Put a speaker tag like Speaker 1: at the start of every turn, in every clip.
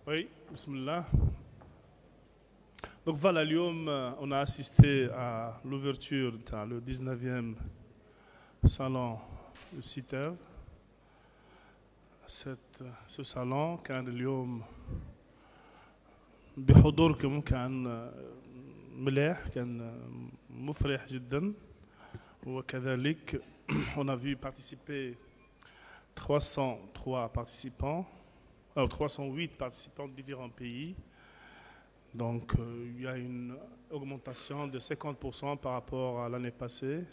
Speaker 1: Oui, bismillah. Donc voilà, Lyon, on a assisté à l'ouverture le 19e salon de CITEV. Ce salon كان اليوم بحضوركم كان مليح كان مفرح جدا وكذلك on a vu participer 303 participants 308 participants de différents pays. Donc, il y a une augmentation de 50% par rapport à l'année passée.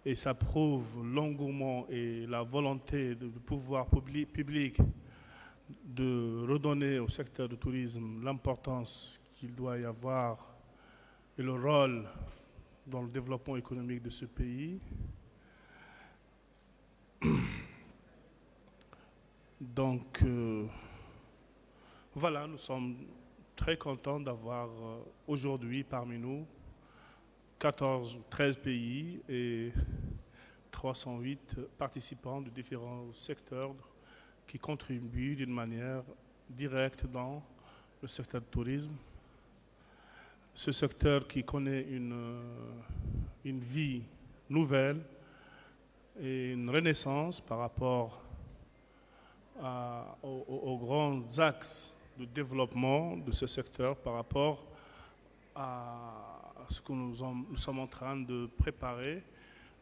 Speaker 1: Et ça prouve l'engouement et la volonté du pouvoir public de redonner au secteur du tourisme l'importance qu'il doit y avoir et le rôle dans le développement économique de ce pays. Donc, voilà, nous sommes très contents d'avoir aujourd'hui parmi nous 13 pays et 308 participants de différents secteurs qui contribuent d'une manière directe dans le secteur du tourisme. Ce secteur qui connaît une vie nouvelle et une renaissance par rapport aux grands axes de développement de ce secteur par rapport à ce que nous sommes en train de préparer.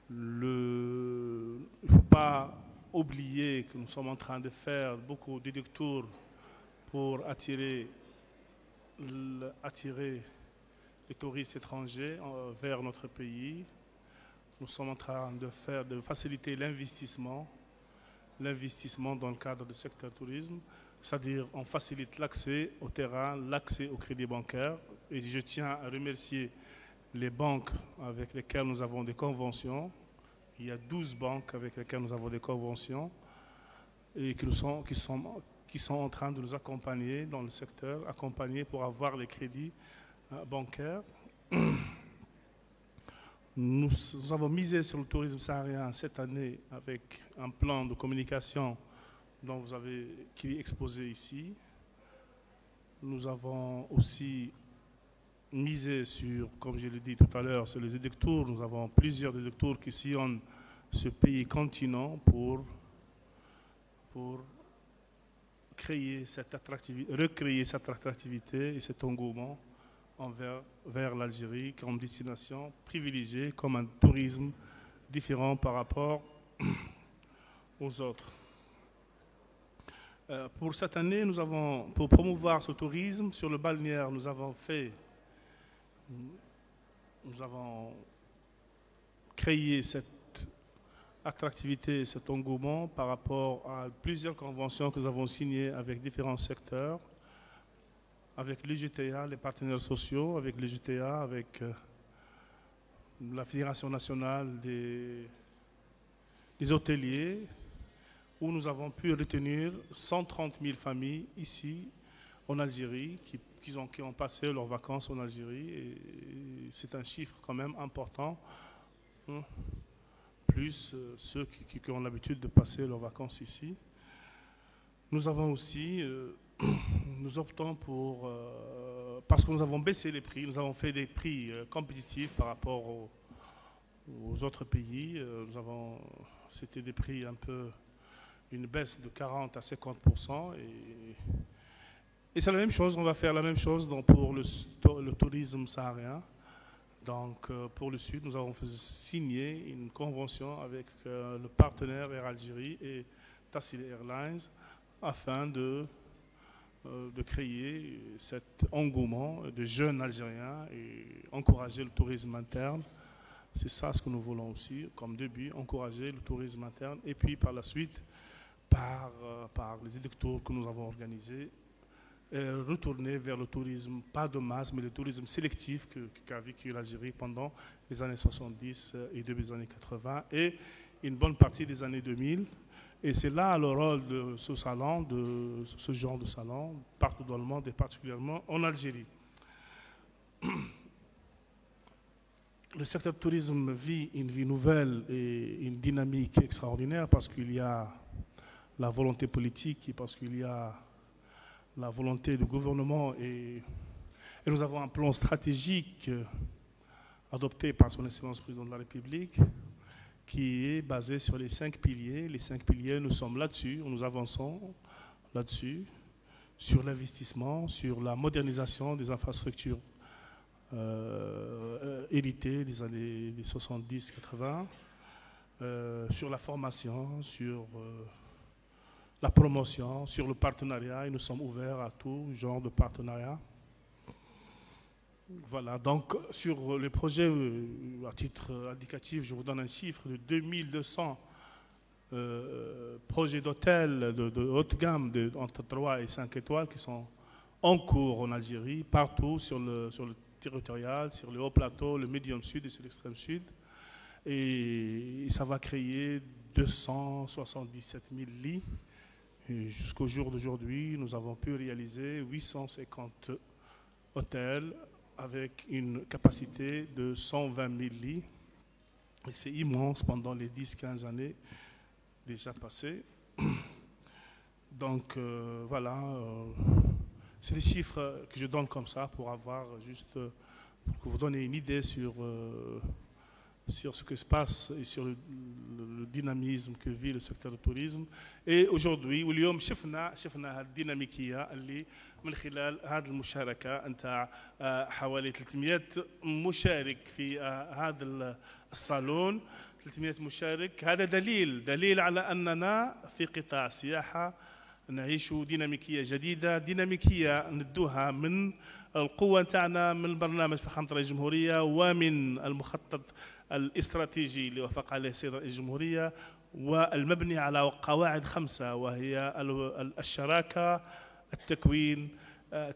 Speaker 1: Il ne faut pas oublier que nous sommes en train de faire beaucoup de détours pour attirer les touristes étrangers vers notre pays. Nous sommes en train de faciliter l'investissement dans le cadre du secteur tourisme, c'est-à-dire on facilite l'accès au terrain, l'accès au crédit bancaire. Et je tiens à remercier les banques avec lesquelles nous avons des conventions. Il y a 12 banques avec lesquelles nous avons des conventions et qui sont en train de nous accompagner dans le secteur, accompagner pour avoir les crédits bancaires. Nous avons misé sur le tourisme saharien cette année avec un plan de communication qui est exposé ici. Nous avons aussi misé sur, comme je l'ai dit tout à l'heure, sur les détours. Nous avons plusieurs détours qui sillonnent ce pays continent pour recréer cette attractivité et cet engouement vers l'Algérie comme destination privilégiée, comme un tourisme différent par rapport aux autres. Pour cette année, pour promouvoir ce tourisme sur le balnéaire, nous avons créé cette attractivité, cet engouement par rapport à plusieurs conventions que nous avons signées avec différents secteurs, avec l'UGTA, les partenaires sociaux, avec l'UGTA, avec la Fédération nationale des hôteliers, où nous avons pu retenir 130 000 familles ici en Algérie qui ont passé leurs vacances en Algérie. Et c'est un chiffre quand même important, hein, plus ceux qui ont l'habitude de passer leurs vacances ici. Nous avons aussi, nous optons pour, parce que nous avons baissé les prix, nous avons fait des prix compétitifs par rapport aux autres pays. C'était des prix un peu, une baisse de 40 à 50%. Et c'est la même chose, on va faire la même chose pour le tourisme saharien. Donc pour le Sud, nous avons signé une convention avec le partenaire Air Algérie et Tassil Airlines afin de créer cet engouement de jeunes Algériens et encourager le tourisme interne. C'est ça ce que nous voulons aussi comme début, encourager le tourisme interne et puis par la suite, par les détours que nous avons organisés, retourner vers le tourisme, pas de masse, mais le tourisme sélectif qu'a vécu l'Algérie pendant les années 70 et début des années 80 et une bonne partie des années 2000. Et c'est là le rôle de ce salon, de ce genre de salon, partout dans le monde et particulièrement en Algérie. Le secteur du tourisme vit une vie nouvelle et une dynamique extraordinaire parce qu'il y a la volonté politique et parce qu'il y a la volonté du gouvernement et nous avons un plan stratégique adopté par son Excellence Président de la République qui est basé sur les 5 piliers. Les 5 piliers, nous sommes là-dessus, nous avançons là-dessus, sur l'investissement, sur la modernisation des infrastructures héritées des années 70-80, sur la formation, sur la promotion, sur le partenariat, et nous sommes ouverts à tout genre de partenariat. Voilà, donc sur les projets, à titre indicatif, je vous donne un chiffre de 2200 projets d'hôtels de haute gamme, entre 3 et 5 étoiles, qui sont en cours en Algérie, partout sur le territorial, sur le haut plateau, le médium sud et sur l'extrême sud. Et ça va créer 277 000 lits. Jusqu'au jour d'aujourd'hui, nous avons pu réaliser 850 hôtels avec une capacité de 120 000 lits. Et c'est immense pendant les 10-15 années déjà passées. Donc voilà, c'est des chiffres que je donne comme ça pour avoir juste, pour vous donner une idée sur ce qui se passe et sur le dynamisme que vit le secteur du tourisme. Et aujourd'hui واليوم شفنا هذه الديناميكيه اللي من خلال هذه المشاركه انت حوالي 300 مشارك في هذا الصالون، 300 مشارك. هذا دليل على اننا في قطاع السياحه نعيش ديناميكيه جديده، ديناميكيه ندوها من القوه نتاعنا من برنامج فخامه رئيس الجمهوريه ومن المخطط الاستراتيجي اللي وافق عليه السيد رئيس الجمهورية، والمبني على قواعد 5 وهي الشراكة، التكوين،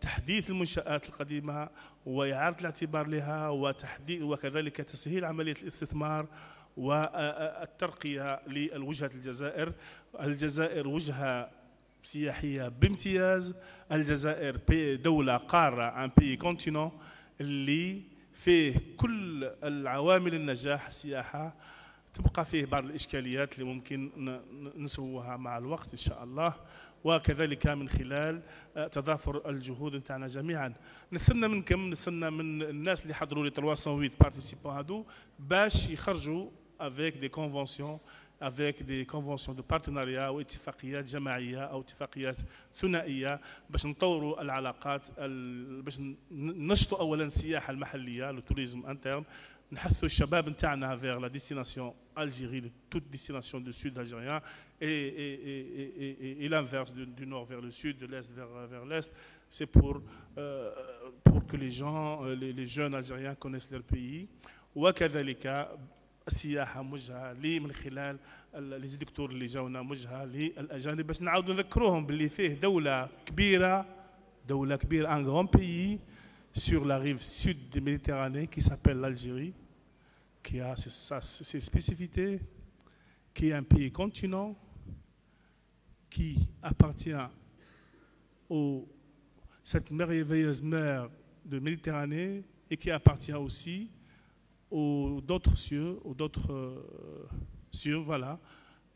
Speaker 1: تحديث المنشآت القديمة وإعادة الاعتبار لها، وكذلك تسهيل عملية الاستثمار والترقية للوجهة الجزائر. الجزائر وجهة سياحية بامتياز، الجزائر دولة قارة، ان بي كونتينون اللي فيه كل العوامل النجاح. السياحة تبقى فيه بعض الإشكاليات اللي ممكن نسوها مع الوقت إن شاء الله، وكذلك من خلال تضافر الجهود نتاعنا جميعا. نستنى منكم، نستنى من الناس اللي حضروا لي 308 بارتيسيبون هادو باش يخرجوا avec des conventions de partenariat واتفاقيات جماعيه او اتفاقيات ثنائيه باش نطوروا العلاقات، باش ننشطوا اولا السياحه المحليه، لو توريزم انترن، نحثوا الشباب نتاعنا vers la destination Algérie, toute destination du sud algérien et l'inverse, du nord vers le sud, de l'est vers l'est. C'est pour que les gens, les jeunes algériens connaissent leur pays. وكذلك السياحة موجهة لي من خلال لي دكتور اللي جاونا، موجهة للأجانب باش نعاودوا نذكروهم باللي فيه دولة كبيرة، un grand pays sur la rive sud de Méditerranée qui s'appelle l'Algérie, qui a ses spécificités, qui est un pays continent, qui appartient à cette merveilleuse mer de Méditerranée et qui appartient aussi aux d'autres cieux, voilà,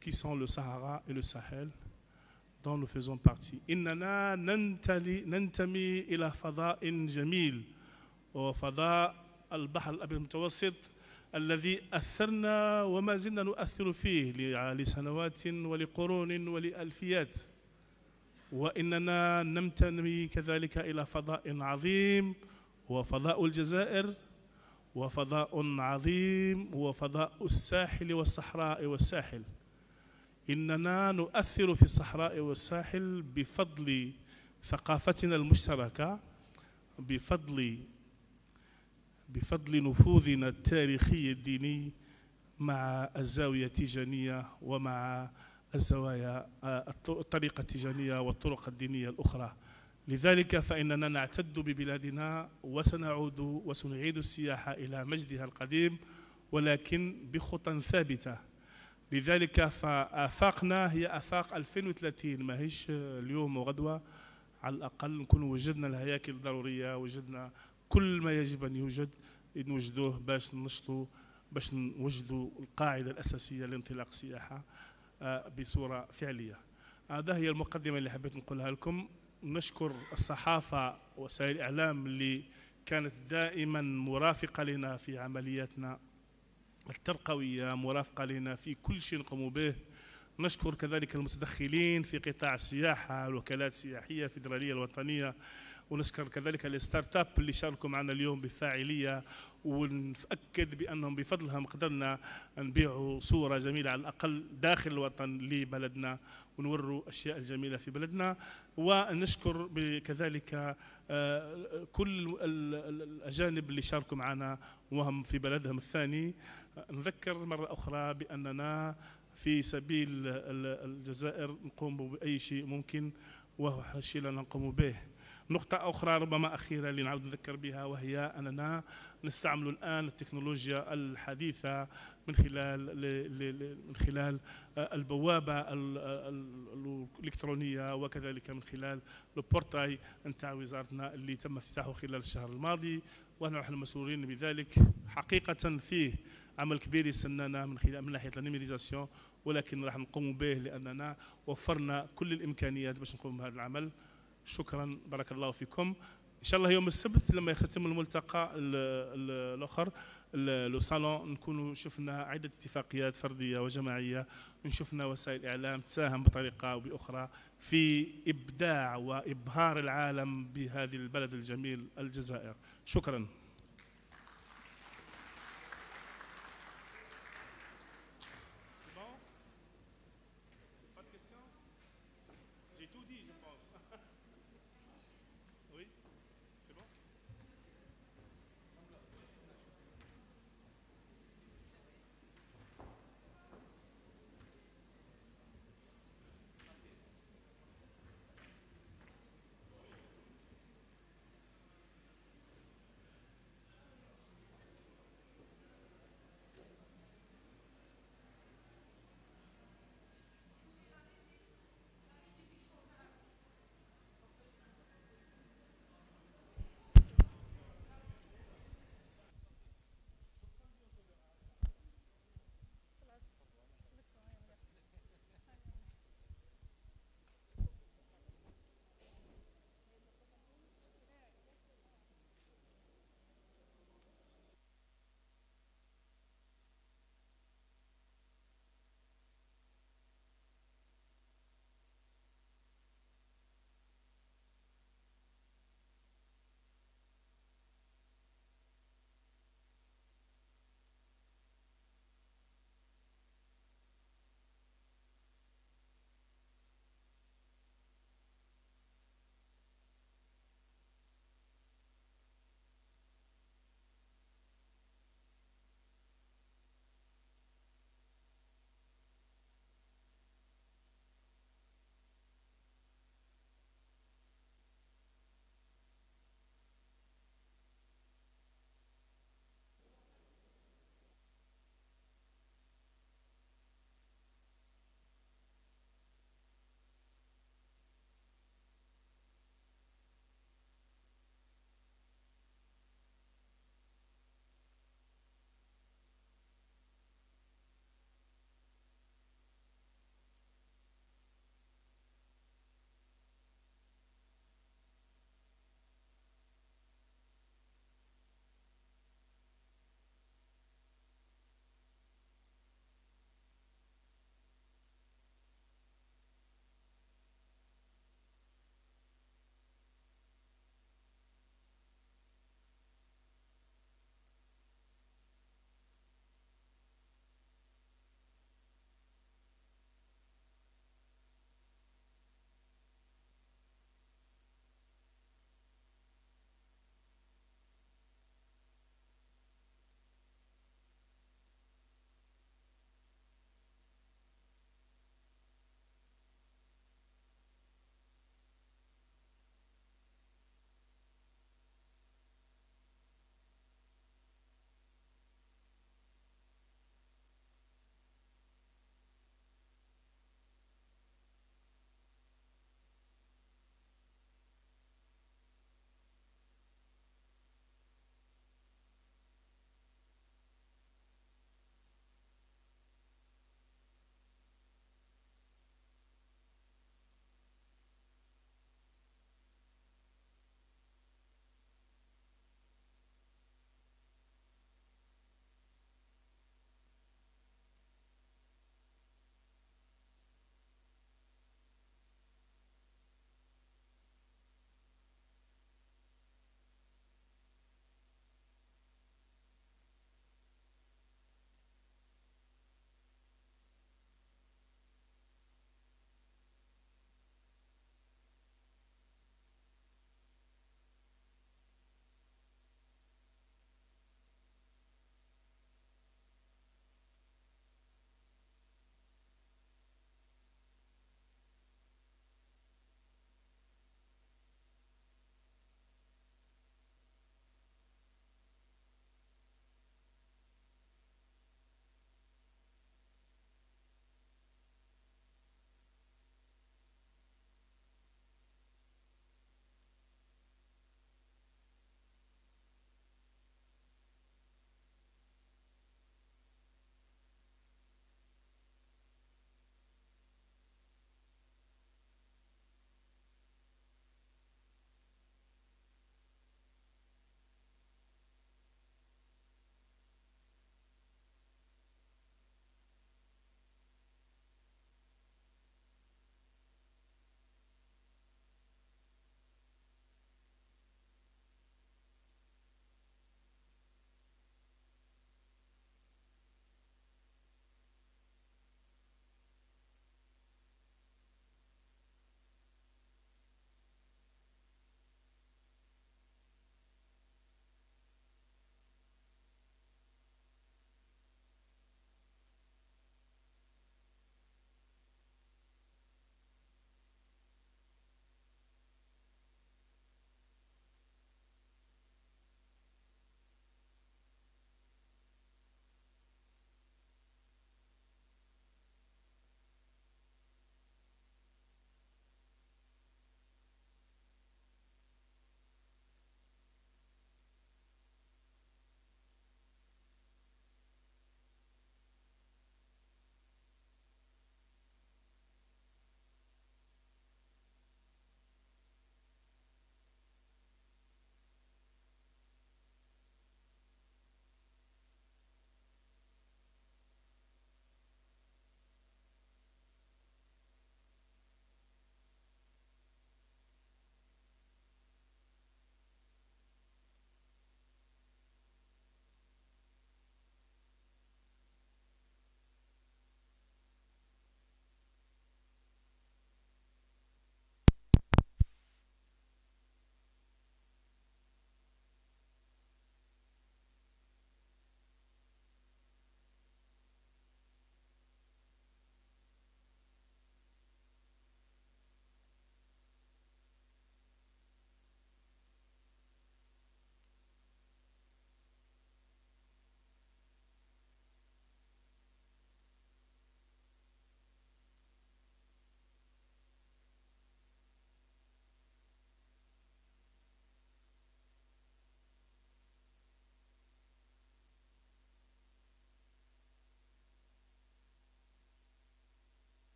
Speaker 1: qui sont le Sahara et le Sahel, dont nous faisons partie. إننا ننتمي إلى فضاء جميل وفضاء البحر الأبيض المتوسط الذي أثرنا وما زلنا نؤثر فيه لسنوات ولقرون ولألفيات، وإننا ننتمي كذلك إلى فضاء عظيم وفضاء الجزائر، وفضاء عظيم هو فضاء الساحل والصحراء والساحل. إننا نؤثر في الصحراء والساحل بفضل ثقافتنا المشتركة، بفضل نفوذنا التاريخي الديني مع الزاوية التيجانية ومع الزوايا الطريقة التيجانية والطرق الدينية الأخرى. لذلك فإننا نعتد ببلادنا وسنعود وسنعيد السياحة إلى مجدها القديم، ولكن بخطى ثابتة. لذلك فآفاقنا هي آفاق 2030، ما هيش اليوم وغدوة، على الأقل نكون وجدنا الهياكل الضرورية، وجدنا كل ما يجب أن يوجد نوجدوه باش ننشطوا، باش نوجدوا القاعدة الأساسية لانطلاق السياحة بصورة فعلية. هذا هي المقدمة اللي حبيت نقولها لكم. نشكر الصحافة ووسائل الإعلام اللي كانت دائما مرافقة لنا في عملياتنا الترقوية، مرافقة لنا في كل شيء نقوم به. نشكر كذلك المتدخلين في قطاع السياحة، الوكالات السياحية الفيدرالية الوطنية، ونشكر كذلك الستارت اب اللي شاركوا معنا اليوم بفاعلية، ونتأكد بأنهم بفضلهم قدرنا نبيعوا صورة جميلة على الأقل داخل الوطن لبلدنا، ونوروا أشياء جميلة في بلدنا. ونشكر كذلك كل الأجانب اللي شاركوا معنا وهم في بلدهم الثاني. نذكر مرة أخرى بأننا في سبيل الجزائر نقوم بأي شيء ممكن، وهو الشيء اللي نقوم به. نقطة أخرى ربما أخيرة اللي نعود نذكر بها، وهي أننا نستعمل الآن التكنولوجيا الحديثة من خلال البوابة الإلكترونية، وكذلك من خلال البورتاي نتاع وزارتنا اللي تم افتتاحه خلال الشهر الماضي، ونحن مسؤولين بذلك. حقيقة فيه عمل كبير يستنانا من ناحية النيميريزاسيون، ولكن راح نقوم به لأننا وفرنا كل الإمكانيات باش نقوم بهذا العمل. شكرا، بارك الله فيكم. ان شاء الله يوم السبت لما يختم الملتقى الاخر لو صالون نكونوا شفنا عده اتفاقيات فرديه وجماعيه، نشوفنا وسائل اعلام تساهم بطريقه او باخرى في ابداع وابهار العالم بهذه البلد الجميل الجزائر. شكرا. J'ai tout dit, je pense. Oui.